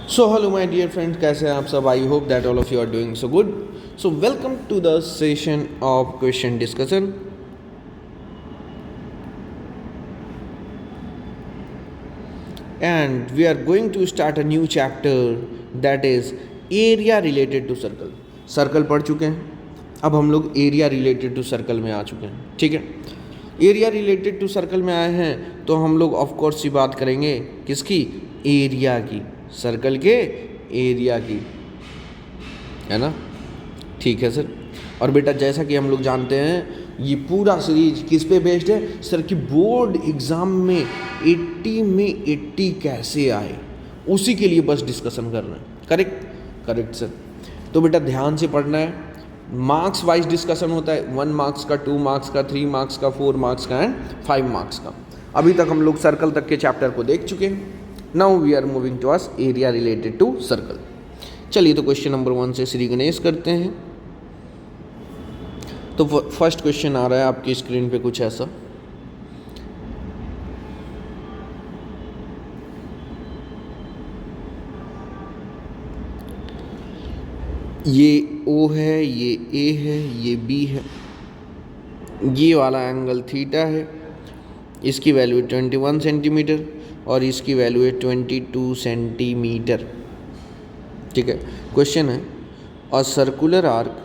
So hello my dear friends, कैसे हैं आप सब। I hope that all of you are doing so good. So welcome to the session of question discussion. And we are going to start a new chapter, that is area related to circle. Circle पढ़ चुके हैं, अब हम लोग area related to circle में आ चुके हैं। ठीक है, एरिया रिलेटेड टू सर्कल में आए हैं तो हम लोग ऑफ कोर्स ही बात करेंगे किसकी, एरिया की, सर्कल के एरिया की, है ना। ठीक है सर। और बेटा जैसा कि हम लोग जानते हैं ये पूरा सीरीज किस पे बेस्ड है सर, कि बोर्ड एग्ज़ाम में 80 में 80 कैसे आए उसी के लिए बस डिस्कशन करना है। Correct correct sir. तो बेटा ध्यान से पढ़ना है, मार्क्स वाइज डिस्कशन होता है, 1 मार्क्स का, 2 मार्क्स का, 3 मार्क्स का, 4 मार्क्स का एंड 5 मार्क्स का। अभी तक हम लोग सर्कल तक के चैप्टर को देख चुके हैं। Now we are moving to us area related to circle. चलिए तो क्वेश्चन नंबर 1 से श्री गणेश करते हैं। तो फर्स्ट क्वेश्चन आ रहा है आपकी स्क्रीन पे कुछ ऐसा, ये O है, ये A है, ये B है, ये वाला एंगल थीटा है, इसकी वैल्यू 21 सेंटीमीटर और इसकी वैल्यू है 22 सेंटीमीटर। ठीक है, क्वेश्चन है a circular arc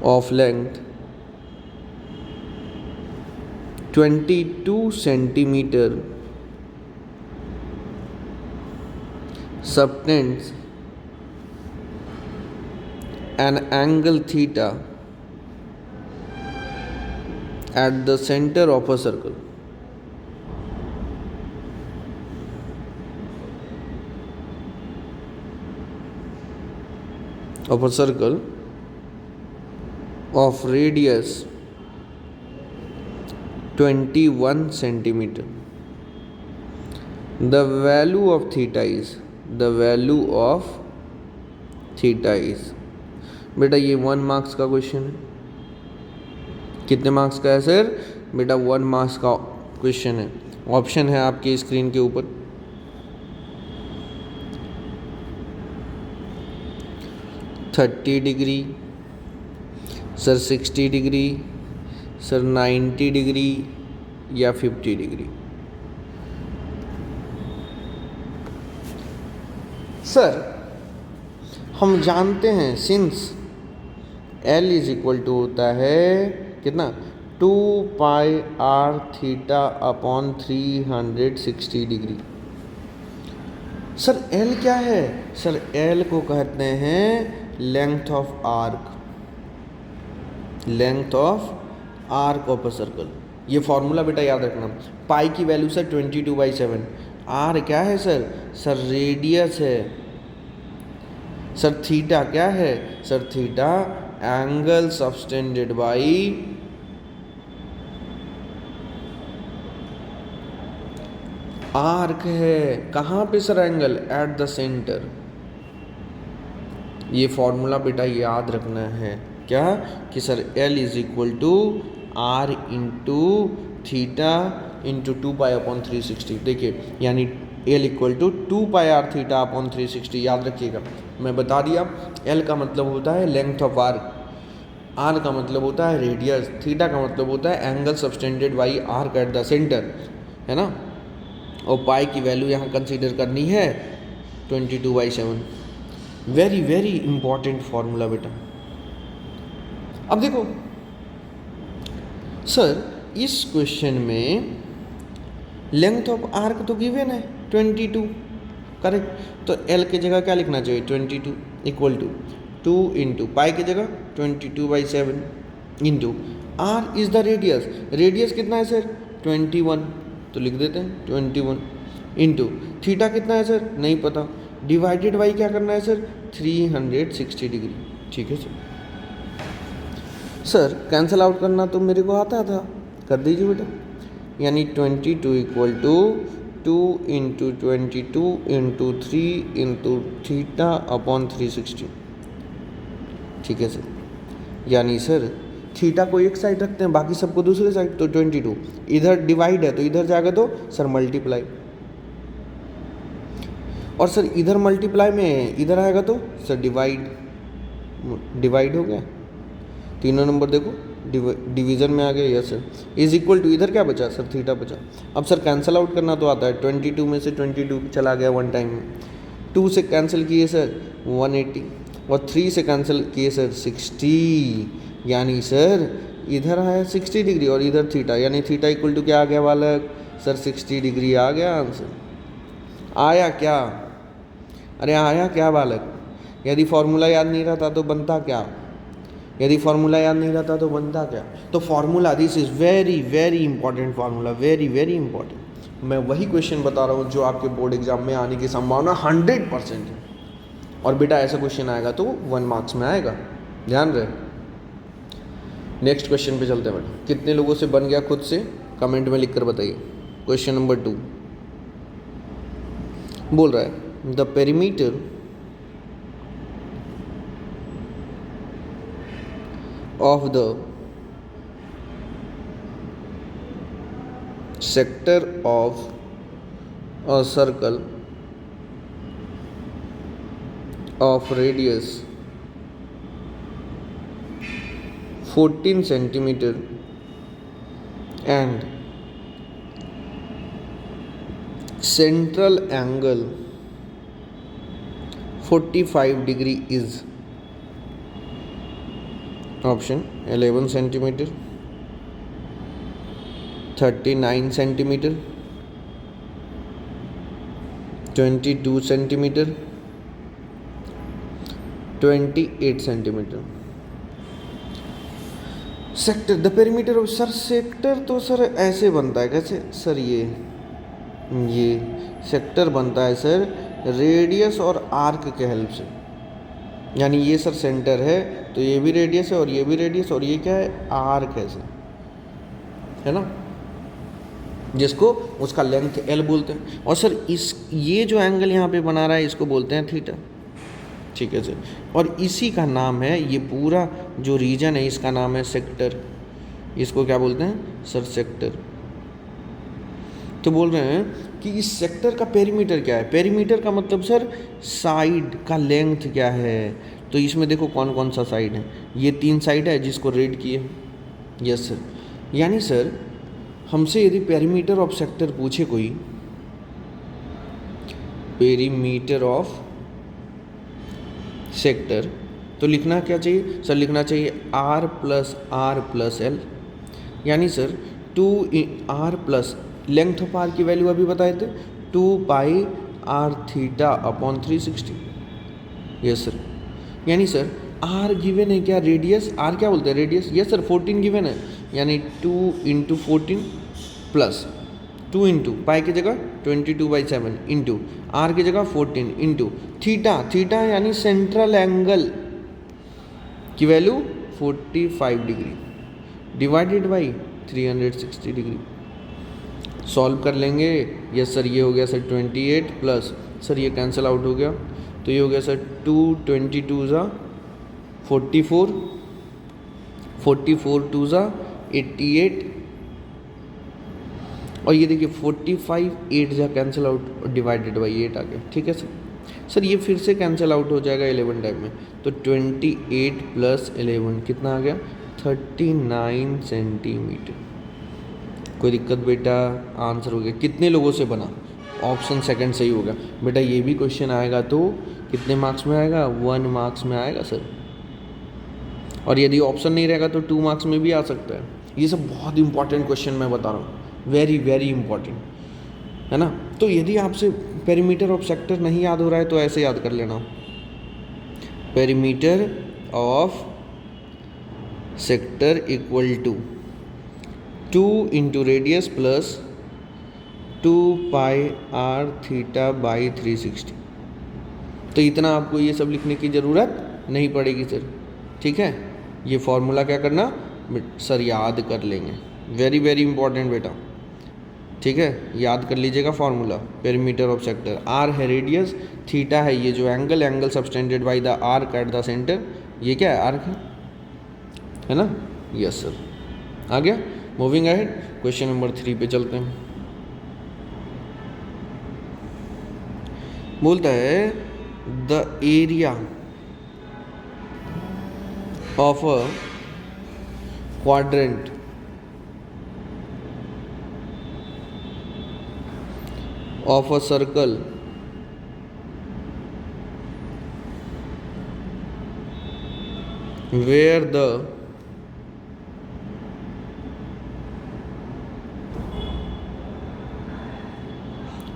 of length 22 centimeter subtends an angle theta at the center of a circle. Of a circle of radius 21 centimeter. The value of theta is बेटा ये 1 marks का question है। कितने marks का है sir? बेटा 1 marks का question है। ऑप्शन है आपकी स्क्रीन के ऊपर, thirty degree sir, 60 degree sir, 90 degree या 50 डिग्री। सर हम जानते हैं since L is equal to होता है कितना, 2 pi R theta upon 360 degree. Sir L क्या है सर? L को कहते हैं length of arc, length of arc of a circle. ये फॉर्मूला बेटा याद रखना। पाई की वैल्यू सर 22/7। आर क्या है सर? सर रेडियस है। सर थीटा क्या है? Sir theta angle subtended by arc है। कहाँ पे sir angle? At the centre. ये फॉर्मूला बेटा याद रखना है क्या, कि sir L is equal to R into theta into 2 pi upon 360। देखिए यानी L equal to 2 pi R theta upon 360। याद रखिएगा, मैं बता दिया। L का मतलब होता है लेंथ ऑफ आर्क, R का मतलब होता है रेडियस, थीटा का मतलब होता है angle subtended by arc at the centre, है ना। और पाई की वैल्यू यहाँ कंसीडर करनी है 22/7। वेरी वेरी इंपॉर्टेंट फॉर्मूला बेटा। अब देखो सर, इस क्वेश्चन में लेंथ ऑफ आर्क तो गिवन है 22, करेक्ट। तो L की जगह क्या लिखना चाहिए? 22 इक्वल टू 2 इंटू पाई की जगह 22/7 into R is the radius. Radius कितना है सर? 21, तो लिख देते हैं 21 इंटू थीटा कितना है सर? नहीं पता। डिवाइडेड बाई क्या करना है सर? 360 डिग्री। ठीक है सर। सर कैंसिल आउट करना तो मेरे को आता था, कर दीजिए बेटा। यानी 22 equal to 2 into 22 into 3 into theta upon 360। ठीक है सर। यानी सर थीटा को एक साइड रखते हैं, बाकी सबको दूसरे साइड, तो 22। इधर डिवाइड है तो इधर जाएगा तो सर मल्टीप्लाई, और सर इधर मल्टीप्लाई में इधर आएगा तो सर डिवाइड, डिवाइड हो गया। तीनों नंबर देखो डिवीज़न में आ गया। Yes sir, is equal to, इधर क्या बचा सर, थीटा बचा। अब सर कैंसिल आउट करना तो आता है, 22 में से 22 चला गया वन टाइम में, 2 से कैंसिल किए सर 180, और 3 से कैंसिल किए सर 60, यानी सर इधर आया 60 डिग्री और इधर थीटा, यानी थीटा इक्वल टू क्या आ गया बालक, सर 60 डिग्री आ गया आंसर। आया क्या, अरे आया क्या बालक? यदि फॉर्मूला याद नहीं रहता तो बनता क्या, यदि फॉर्मूला याद नहीं रहता तो बनता क्या? तो formula, this is very very important formula, very very important. मैं वही क्वेश्चन बता रहा हूँ जो आपके बोर्ड एग्जाम में आने की संभावना 100% है, और बेटा ऐसा क्वेश्चन आएगा तो 1 मार्क्स में आएगा, ध्यान रहे। नेक्स्ट क्वेश्चन पे चलते हैं बेटा। कितने लोगों से बन गया खुद से कमेंट में लिख कर बताइए। क्वेश्चन नंबर 2 बोल रहा है the perimeter of the sector of a circle of radius 14 centimeter and central angle 45 degree is option 11 centimetre, 39 centimetre, 22 centimetre, 28 centimetre. Sector, the perimeter of, sir sector तो सर ऐसे बनता है, कैसे सर, ये sector बनता है सर रेडियस और arc के हेल्प से, यानी ये सर सेंटर है तो ये भी रेडियस है और ये भी रेडियस, और ये क्या है, आर्क है सर, है ना, जिसको उसका लेंथ एल बोलते हैं। और सर ये जो एंगल यहाँ पे बना रहा है इसको बोलते हैं थीटा, ठीक है सर। और इसी का नाम है, ये पूरा जो रीजन है इसका नाम है सेक्टर, इसको क्या बोलते हैं सर, सेक्टर। तो बोल रहे हैं कि इस सेक्टर का पेरीमीटर क्या है, पेरीमीटर का मतलब सर साइड का लेंथ क्या है। तो इसमें देखो कौन कौन सा साइड है, ये 3 साइड है जिसको रेड किए। यस सर, यानी सर हमसे यदि पेरीमीटर ऑफ सेक्टर पूछे कोई, पेरीमीटर ऑफ सेक्टर, तो लिखना क्या चाहिए सर, लिखना चाहिए R प्लस L, यानी sir 2R plus length of R की वैल्यू अभी बताए थे 2 pi R theta upon 360। Yes sir, यानी सर आर गिवन है क्या, रेडियस, आर क्या बोलते हैं रेडियस, यस सर 14 गिवन है, यानी 2 इंटू 14 प्लस 2 इंटू पाई की जगह 22/7 इंटू आर की जगह 14 इंटू थीटा, थीटा यानी सेंट्रल एंगल की value 45 degree divided by 360 degree. Solve कर लेंगे। यस सर, ये हो गया सर 28 प्लस सर ये कैंसिल आउट हो गया, तो ये हो गया सर 2 22 ज़ा 44, 44 2 ज़ा 88, और ये देखिए 45 8 जा कैंसिल आउट डिवाइडेड बाई 8 आ गया, ठीक है सर। सर ये फिर से कैंसिल आउट हो जाएगा 11 टाइम में, तो 28 प्लस 11 कितना आ गया 39 सेंटीमीटर। कोई दिक्कत बेटा, आंसर हो गया। कितने लोगों से बना, ऑप्शन सेकंड सही होगा बेटा। ये भी क्वेश्चन आएगा तो कितने मार्क्स में आएगा, 1 मार्क्स में आएगा सर, और यदि ऑप्शन नहीं रहेगा तो 2 मार्क्स में भी आ सकता है। ये सब बहुत इंपॉर्टेंट क्वेश्चन मैं बता रहा हूँ, वेरी वेरी इंपॉर्टेंट, है ना। तो यदि आपसे पेरीमीटर ऑफ सेक्टर नहीं याद हो रहा है तो ऐसे याद कर लेना, perimeter of sector equal to 2 into radius plus 2 pi R theta by 360। तो इतना आपको ये सब लिखने की ज़रूरत नहीं पड़ेगी सर, ठीक है। ये फॉर्मूला क्या करना सर, याद कर लेंगे, वेरी वेरी इंपॉर्टेंट बेटा, ठीक है। याद कर लीजिएगा formula, perimeter of sector, R है रेडियस, थीटा है ये जो angle, angle subtended by the arc at the centre, ये क्या है आर्क है ना। यस सर, आ गया। मूविंग अहेड, क्वेश्चन नंबर 3 पे चलते हैं। बोलता है the area of a quadrant of a circle where the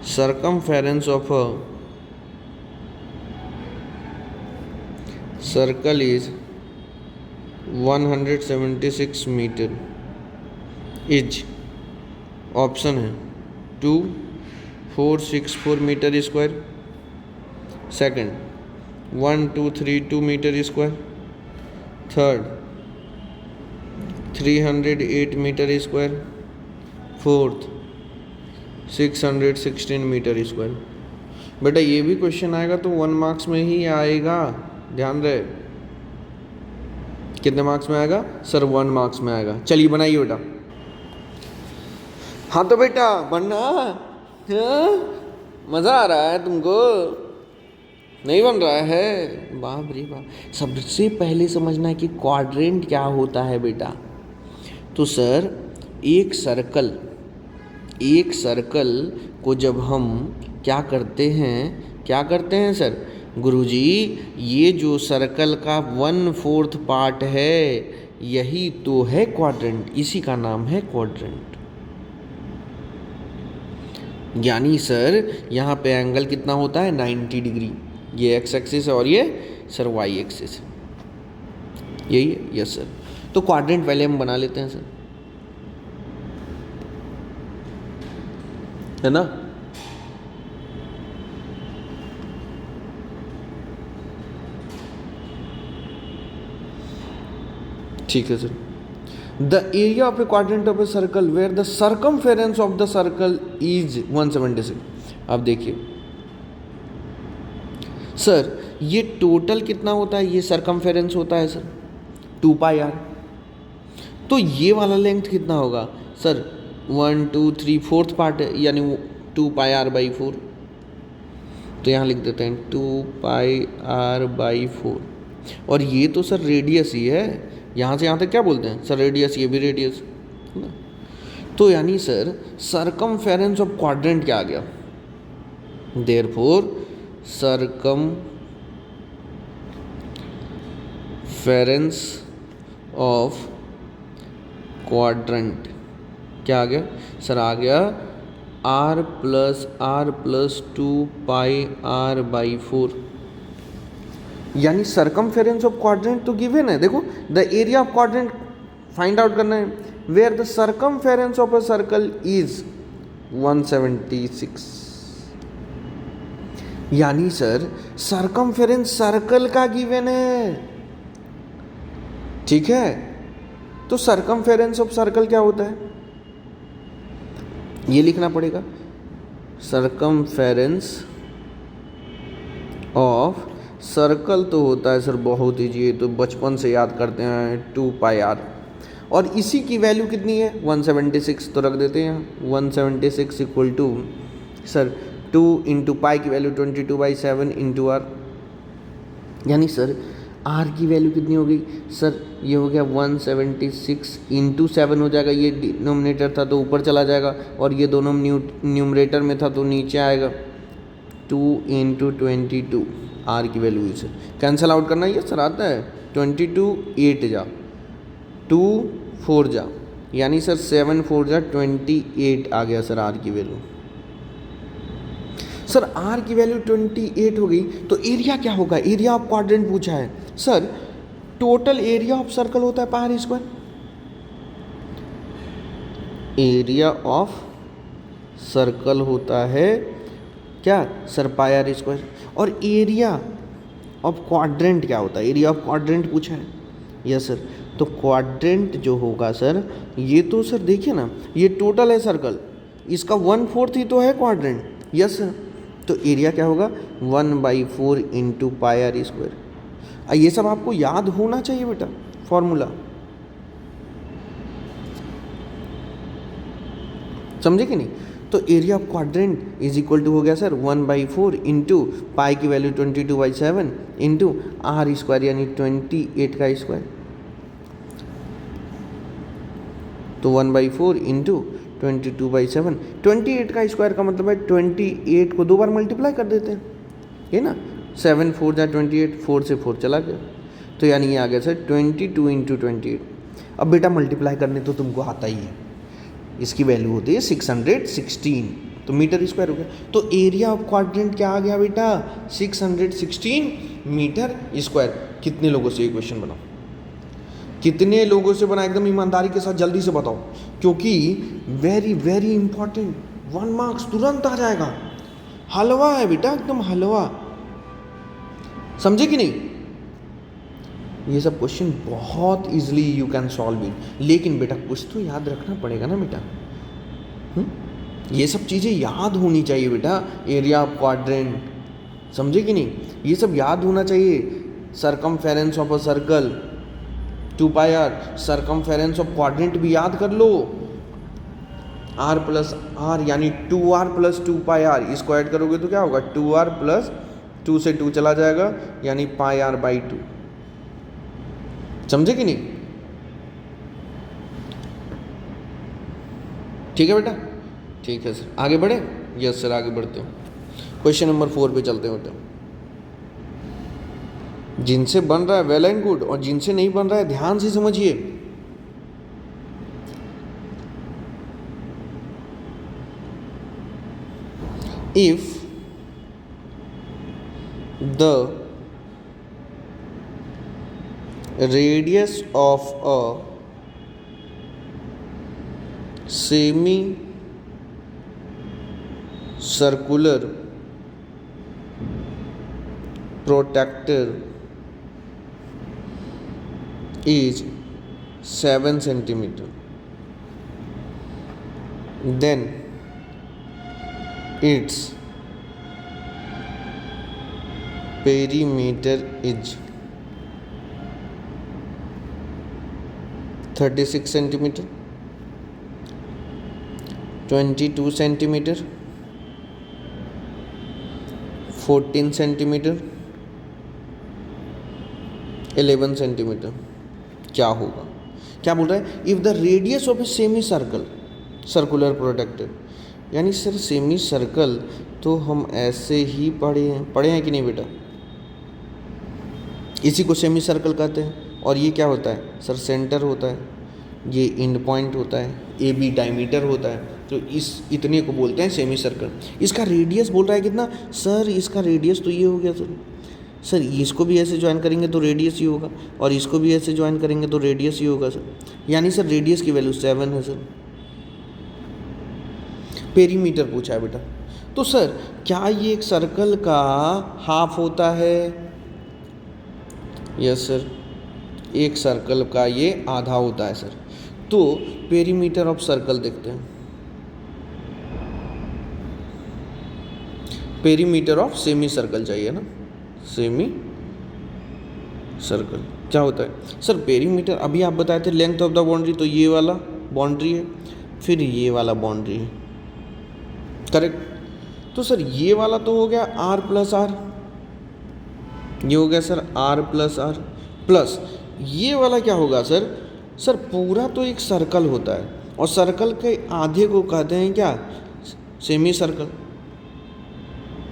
circumference of a circle is 176 metre is, option है 2464 metre square, second 1232 metre square, third 308 metre square, fourth 616 metre square. बेटा ये भी question आएगा तो 1 मार्क्स में ही आएगा, ध्यान रहे। कितने मार्क्स में आएगा सर? 1 मार्क्स में आएगा। चलिए बनाइए बेटा। हाँ तो बेटा बनना, मज़ा आ रहा है तुमको? नहीं बन रहा है? बाप रे बाप। सबसे पहले समझना है कि क्वाड्रेंट क्या होता है बेटा। तो सर एक सर्कल को जब हम क्या करते हैं सर? गुरुजी ये जो सर्कल का 1/4 पार्ट है यही तो है क्वाड्रेंट, इसी का नाम है क्वाड्रेंट। यानी सर यहाँ पे एंगल कितना होता है? 90 डिग्री। ये एक्स एक्सिस है और ये सर वाई एक्सिस है, यही है। Yes sir. तो क्वाड्रेंट पहले हम बना लेते हैं सर, है ना? ठीक है sir. The area of a quadrant of a circle where the circumference of the circle is 176। अब देखिए सर ये टोटल कितना होता है? ये सर्कमफेरेंस होता है सर 2 पाई आर। तो ये वाला लेंथ कितना होगा सर? 1 2 3 4th पार्ट है, यानी 2 पाई आर बाई 4। तो यहाँ लिख देते हैं 2 पाई आर बाई 4। और ये तो सर रेडियस ही है, यहाँ से यहाँ तक क्या बोलते हैं सर? रेडियस। ये भी रेडियस है ना? तो यानी सर सर्कमफेरेंस ऑफ क्वाड्रेंट क्या आ गया? देयरफॉर सर्कमफेरेंस ऑफ क्वाड्रेंट क्या आ गया सर? आ गया r plus 2 pi R by 4। यानी सर्कमफेरेंस ऑफ क्वाड्रेंट तो गिवन है। देखो the area of quadrant find out करना है, where the circumference of a circle is 176। यानी सर सर्कमफेरेंस सर्कल का गिवन है, ठीक है? तो सर्कमफेरेंस ऑफ सर्कल क्या होता है ये लिखना पड़ेगा। सर्कमफेरेंस ऑफ सर्कल तो होता है सर बहुत ईजी, तो बचपन से याद करते हैं 2 पाई आर। और इसी की वैल्यू कितनी है? 176। तो रख देते हैं 176 equal to sir 2 into pi की वैल्यू 22/7 इंटू आर। यानी सर आर की वैल्यू कितनी हो गई सर? ये हो गया 176 इंटू 7 हो जाएगा। ये डिनोमिनेटर था तो ऊपर चला जाएगा, और ये दोनों न्यूमरेटर में था तो नीचे आएगा। 2 इंटू 22 आर की वैल्यू इसे कैंसिल आउट करना। ये सर आता है 22 8 जा 2 4 जा, यानी सर 7 4 जा 28 आ गया सर आर की वैल्यू। सर आर की वैल्यू 28 हो गई तो एरिया क्या होगा? एरिया ऑफ क्वाड्रेंट पूछा है sir. Total area of circle होता है pi R square. Area of circle होता है क्या सर? Pi R square. और एरिया ऑफ क्वाड्रेंट क्या होता है? एरिया ऑफ क्वाड्रेंट पूछा है। Yes sir. तो क्वाड्रेंट जो होगा सर, ये तो सर देखिए ना, ये टोटल है सर्कल, इसका 1/4 ही तो है क्वाड्रेंट। Yes sir. तो एरिया क्या होगा? 1/4 इंटू पाई आर स्क्वायर। ये सब आपको याद होना चाहिए बेटा फॉर्मूला। समझे कि नहीं? तो area of quadrant is equal to हो गया सर 1/4 इंटू पाई की वैल्यू 22/7 इंटू आर स्क्वायर यानी 28 का स्क्वायर। तो 1/4 इंटू 22/7, 28 का स्क्वायर का मतलब है 28 को 2 बार मल्टीप्लाई कर देते हैं, ये ना, 7 4 जा 28, 4 से 4 चला गया, तो यानी ये आ गया सर 22 इंटू 28। अब बेटा मल्टीप्लाई करने तो तुमको आता ही है, इसकी वैल्यू होती है 616, तो मीटर स्क्वायर हो गया। तो एरिया ऑफ क्वाड्रेंट क्या आ गया बेटा? 616 मीटर स्क्वायर। कितने लोगों से ये क्वेश्चन बनाओ, कितने लोगों से बना? एकदम ईमानदारी के साथ जल्दी से बताओ, क्योंकि वेरी वेरी इंपॉर्टेंट, 1 मार्क्स तुरंत आ जाएगा। हलवा है बेटा, एकदम हलवा, समझे कि नहीं? ये सब क्वेश्चन बहुत easily you can solve it, लेकिन बेटा कुछ तो याद रखना पड़ेगा ना बेटा। ये सब चीज़ें याद होनी चाहिए बेटा, एरिया ऑफ क्वाड्रेंट, समझे कि नहीं? ये सब याद होना चाहिए। Circumference of a circle 2πr, circumference of quadrant भी याद कर लो, r प्लस आर यानी 2r प्लस 2πr, इसको ऐड करोगे तो क्या होगा? 2r प्लस 2 से 2 चला जाएगा यानी πr/2, समझे कि नहीं? ठीक है बेटा, ठीक है सर, आगे बढ़े? यस सर, आगे बढ़ते हो। क्वेश्चन नंबर 4 पे चलते होते हैं। जिनसे बन रहा है वेल एंड गुड, और जिनसे नहीं बन रहा है ध्यान से समझिए। If the radius of a semi circular protractor is 7 centimeter, then its perimeter is 36 centimetre, 22 centimetre, 14 centimetre, 11 centimetre. क्या होगा? क्या बोल रहा है? If the radius of a semi circle, circular protractor, यानी सर सेमी सर्कल तो हम ऐसे ही पढ़े हैं कि नहीं बेटा? इसी को सेमी सर्कल कहते हैं। और ये क्या होता है सर? सेंटर होता है, ये एंड पॉइंट होता है, ए बी डायमीटर होता है, तो इस इतने को बोलते हैं सेमी सर्कल। इसका रेडियस बोल रहा है कितना? सर इसका रेडियस तो ये हो गया सर इसको भी ऐसे ज्वाइन करेंगे तो रेडियस ही होगा, और इसको भी ऐसे ज्वाइन करेंगे तो रेडियस ही होगा सर, यानी सर रेडियस की वैल्यू 7 है सर। पेरीमीटर पूछा है बेटा, तो सर क्या ये एक सर्कल का हाफ होता है? यस सर, एक सर्कल का ये आधा होता है सर। तो पेरीमीटर ऑफ सर्कल देखते हैं। पेरीमीटर ऑफ सेमी सर्कल चाहिए ना, सेमी सर्कल क्या होता है सर? पेरीमीटर अभी आप बताए थे लेंथ ऑफ द बाउंड्री, तो ये वाला बाउंड्री है, फिर ये वाला बाउंड्री है, करेक्ट। तो सर ये वाला तो हो गया r प्लस आर, ये हो गया sir r plus R, plus ये वाला क्या होगा सर? सर पूरा तो एक सर्कल होता है, और सर्कल के आधे को कहते हैं क्या? सेमी सर्कल,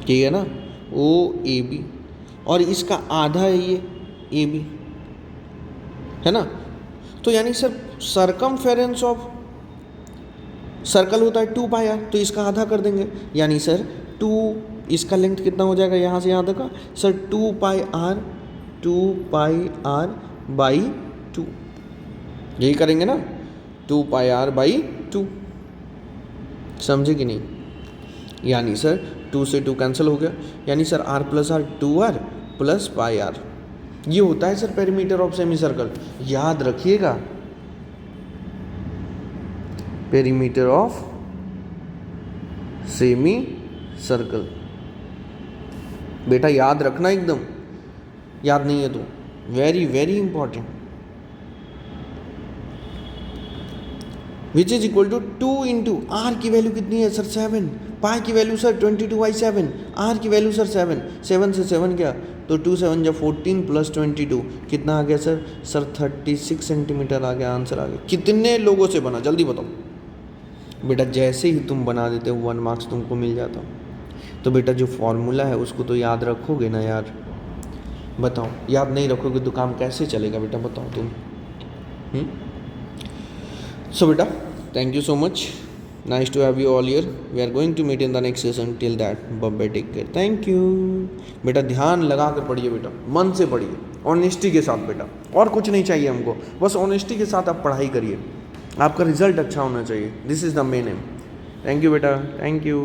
ठीक है ना, ओ ए बी, और इसका आधा है ये ए बी, है ना। तो यानी सर सरकमफेरेंस ऑफ सर्कल होता है 2πr, तो इसका आधा कर देंगे, यानी सर 2, इसका लेंथ कितना हो जाएगा यहाँ से यहाँ तक का सर? 2πr/2, यही करेंगे ना, 2πr/2, समझे कि नहीं? यानी सर 2 से 2 कैंसिल हो गया, यानी sir r plus R 2r plus πr, ये होता है sir perimeter of semi circle. याद रखिएगा, पेरीमीटर ऑफ सेमी सर्कल, बेटा याद रखना, एकदम याद नहीं है तो very very important. Which is equal to 2 into R की वैल्यू कितनी है सर 7, पाई की वैल्यू सर 22/7, आर की वैल्यू सर 7, 7 से 7 क्या तो 2 7 जब 14 प्लस 22 कितना आ गया सर 36 सेंटीमीटर आ गया, आंसर आ गया। कितने लोगों से बना जल्दी बताओ बेटा, जैसे ही तुम बना देते हो 1 मार्क्स तुमको मिल जाता। तो बेटा जो फॉर्मूला है उसको तो याद रखोगे ना यार, बताओ याद नहीं रखोगे तो काम कैसे चलेगा बेटा, बताओ तुम। So beta, thank you so much. Nice to have you all here. We are going to meet in the next session. Till that, bye bye, take care. Thank you. बेटा ध्यान लगा कर पढ़िए बेटा, मन से पढ़िए, ऑनेस्टी के साथ बेटा, और कुछ नहीं चाहिए हमको, बस ऑनेस्टी के साथ आप पढ़ाई करिए, आपका रिजल्ट अच्छा होना चाहिए। This is the main M. Thank you बेटा, थैंक यू।